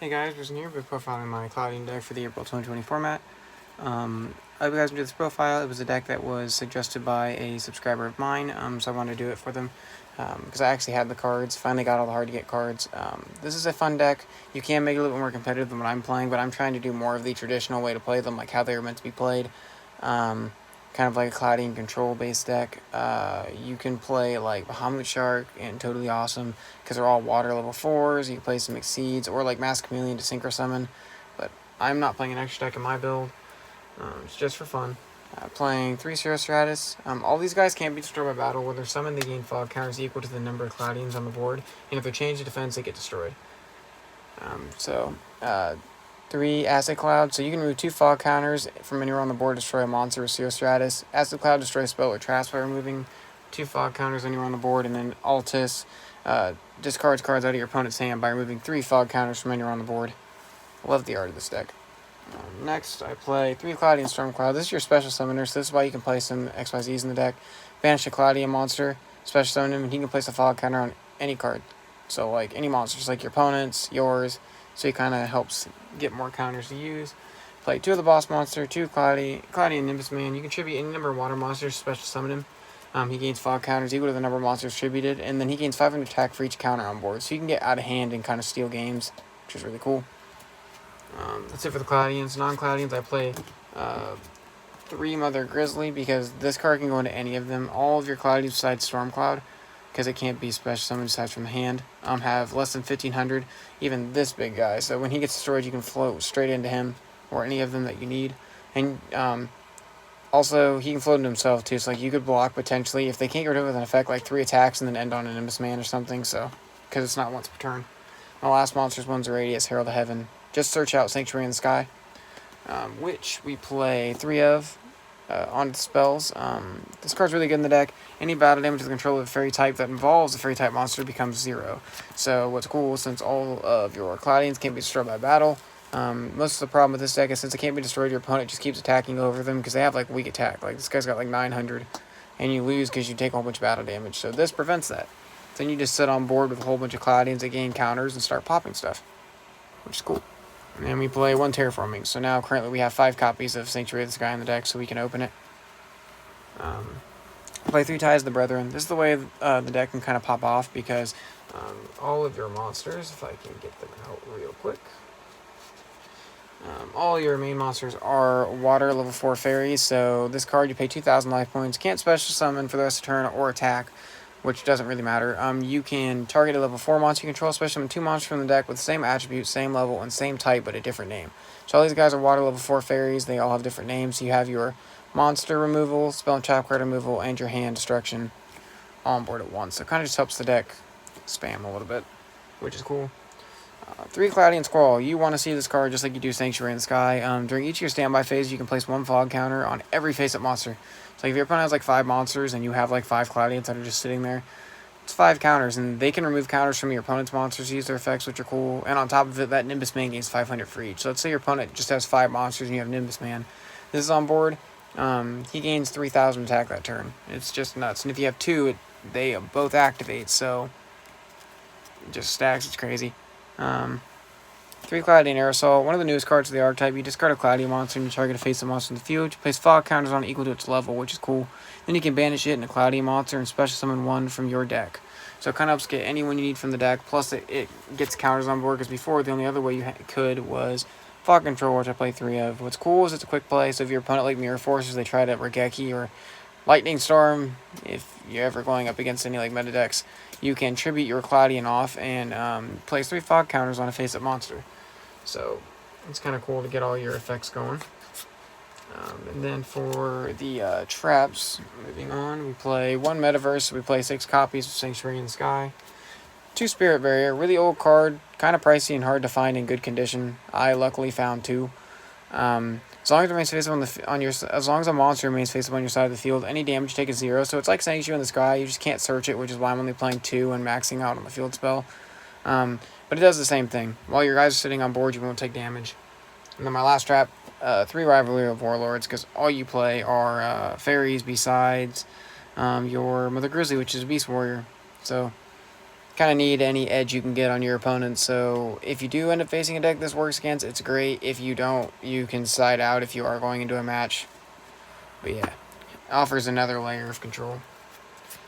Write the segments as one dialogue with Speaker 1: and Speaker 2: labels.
Speaker 1: Hey guys, Risen here. We're profiling my Cloudian deck for the April 2020 format. I hope you guys enjoyed this profile. It was a deck that was suggested by a subscriber of mine, so I wanted to do it for them because I actually had the cards. Finally got all the hard to get cards. This is a fun deck. You can make it a little bit more competitive than what I'm playing, but I'm trying to do more of the traditional way to play them, like how they were meant to be played. Kind of like a Cloudian control based deck. You can play like Bahamut Shark and Totally Awesome because they're all water level 4s. You can play some Exceeds or like Mass Chameleon to Synchro Summon. But I'm not playing an extra deck in my build. It's just for fun. Playing 3 Zero Stratus. All these guys can't be destroyed by battle. When they're summoned, they gain fog counters equal to the number of Cloudians on the board. And if they're changed to defense, they get destroyed. So 3 Acid Cloud, so you can remove 2 fog counters from anywhere on the board to destroy a monster with Zero Stratus. Acid Cloud destroys spell or traps by removing 2 fog counters anywhere on the board, and then Altis discards cards out of your opponent's hand by removing 3 fog counters from anywhere on the board. Love the art of this deck. Next, I play 3 Cloudian Storm Cloud. This is your special summoner, so this is why you can play some XYZs in the deck. Banish a Cloudian monster, special summon him, and he can place a fog counter on any card. So, like, any monsters, like your opponent's, yours, so he kind of helps get more counters to use. Play 2 of the boss monster, 2 Cloudian Nimbus Man. You can tribute any number of water monsters, special summon him. He gains fog counters equal to the number of monsters tributed, and then he gains 500 attack for each counter on board. So you can get out of hand and kind of steal games, which is really cool. That's it for the Cloudians. Non-Cloudians, I play 3 Mother Grizzly because this card can go into any of them. All of your Cloudians besides Stormcloud, because it can't be special summoned aside from the hand, have less than 1500. Even this big guy. So when he gets destroyed, you can float straight into him or any of them that you need. And also, he can float into himself too. So like you could block potentially if they can't get rid of it with an effect, like 3 attacks and then end on an Nimbus Man or something. So because it's not once per turn. My last monster's one's a Radius, Herald of Heaven. Just search out Sanctuary in the Sky, which we play 3 of on the spells. This card's really good in the deck. Any battle damage with control of a fairy type that involves a fairy type monster becomes 0. So what's cool, since all of your Cloudians can't be destroyed by battle, most of the problem with this deck is since it can't be destroyed, your opponent just keeps attacking over them because they have like weak attack. Like this guy's got like 900, and you lose because you take a whole bunch of battle damage. So this prevents that. Then you just sit on board with a whole bunch of Cloudians that gain counters and start popping stuff, which is cool. And we play 1 Terraforming. So now currently we have 5 copies of Sanctuary of the Sky in the deck, so we can open it. Play 3 Ties of the Brethren. This is the way the deck can kind of pop off because all of your monsters, if I can get them out real quick, all your main monsters are water level 4 fairies. So this card you pay 2,000 life points. Can't special summon for the rest of the turn or attack, which doesn't really matter. You can target a level 4 monster you control, special summon 2 monsters from the deck with the same attribute, same level, and same type, but a different name. So all these guys are water level 4 fairies. They all have different names. You have your monster removal, spell and trap card removal, and your hand destruction all on board at once. So it kind of just helps the deck spam a little bit, which is cool. 3 Cloudian Squall. You want to see this card just like you do Sanctuary in the Sky. During each of your standby phase, you can place 1 fog counter on every face-up monster. So if your opponent has like 5 monsters and you have like 5 Cloudians that are just sitting there, it's 5 counters, and they can remove counters from your opponent's monsters to use their effects, which are cool. And on top of it, that Nimbus Man gains 500 for each. So let's say your opponent just has 5 monsters and you have Nimbus Man. This is on board. He gains 3,000 attack that turn. It's just nuts. And if you have 2, they both activate, so it just stacks. It's crazy. 3 Cloudian Aerosol. One of the newest cards of the archetype. You discard a Cloudian monster and you target a face-up monster in the field. You place fog counters on it equal to its level, which is cool. Then you can banish it in a Cloudian monster and special summon 1 from your deck. So it kind of helps get anyone you need from the deck. Plus it gets counters on board because before the only other way you could was Fog Control, which I play 3 of. What's cool is it's a quick play. So if your opponent like Mirror Forces, they try to Regeki or Lightning Storm, if you're ever going up against any like meta decks, you can tribute your Cloudian off and place 3 fog counters on a face-up monster. So it's kind of cool to get all your effects going. And then for the traps, moving on, we play 1 Metaverse. So we play 6 copies of Sanctuary in the Sky. 2 Spirit Barrier, really old card, kind of pricey and hard to find in good condition. I luckily found 2. As long as it remains face up as long as a monster remains face up on your side of the field, any damage taken is 0. So it's like Sanctuary in the Sky. You just can't search it, which is why I'm only playing 2 and maxing out on the field spell. But it does the same thing. While your guys are sitting on board, you won't take damage. And then my last trap, 3 Rivalry of Warlords, because all you play are fairies besides your Mother Grizzly, which is a Beast Warrior. So kind of need any edge you can get on your opponent. So if you do end up facing a deck this works against, it's great. If you don't, you can side out if you are going into a match. But yeah, offers another layer of control.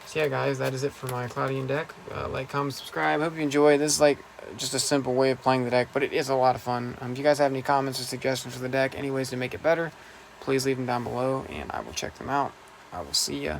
Speaker 1: So yeah, guys, that is it for my Cloudian deck. Like, comment, subscribe. Hope you enjoy. This is like just a simple way of playing the deck, but it is a lot of fun. If you guys have any comments or suggestions for the deck, any ways to make it better, please leave them down below, and I will check them out. I will see ya.